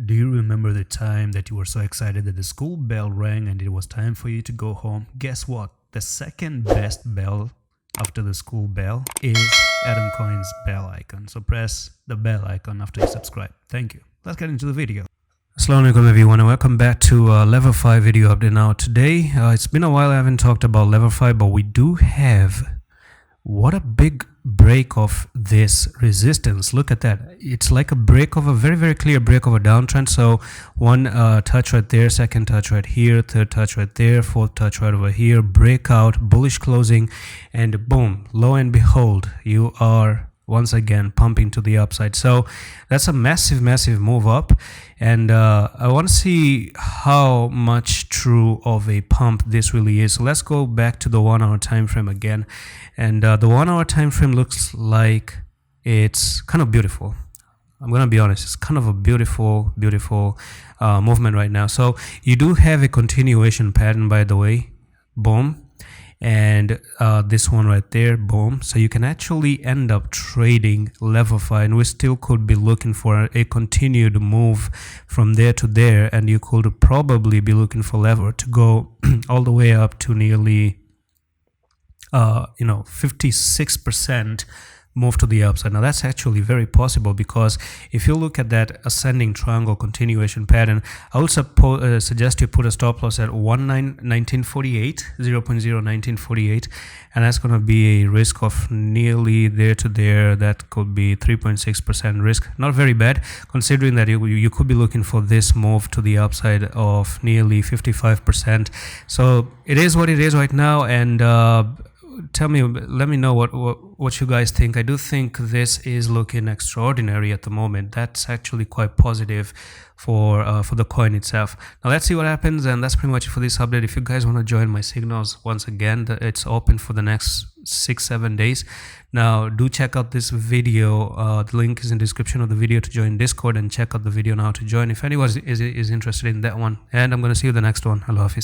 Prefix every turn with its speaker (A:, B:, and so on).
A: Do you remember the time that you were so excited that the school bell rang and it was time for you to go home? Guess what? The second best bell after the school bell is Coin's bell icon. So press the bell icon after you subscribe. Thank you. Let's get into the video. Assalamu alaikum everyone and welcome back to Leverfi video update. Now today, it's been a while I haven't talked about Leverfi, but we do have what a big break of this resistance. Look at that. It's like a break of a very clear break of a downtrend. So one touch right there, second touch right here, third touch right there, fourth touch right over here, breakout, bullish closing, and boom, lo and behold, you are once again pumping to the upside. So that's a massive move up, and I want to see how much true of a pump this really is. So let's go back to the 1 hour time frame again, and the 1 hour time frame looks like it's kind of beautiful. I'm gonna be honest, it's kind of a beautiful movement right now. So you do have a continuation pattern, by the way, boom, and this one right there, boom. So you can actually end up trading Leverfi, and we still could be looking for a continued move from there to there, and you could probably be looking for Lever to go all the way up to nearly 56% move to the upside. Now that's actually very possible, because if you look at that ascending triangle continuation pattern, I would suggest you put a stop loss at 1948, 0.01948, and that's going to be a risk of nearly there to there. That could be 3.6% risk. Not very bad, considering that you could be looking for this move to the upside of nearly 55%. So it is what it is right now, and let me know what you guys think. I do think this is looking extraordinary at the moment. That's actually quite positive for the coin itself. Now let's see what happens, and that's pretty much it for this update. If you guys want to join my signals, once again, it's open for the next 6-7 days. Now do check out this video. The link is in the description of the video to join Discord, and check out the video now to join if anyone is interested in that one. And I'm going to see you in the next one. Allah Hafiz.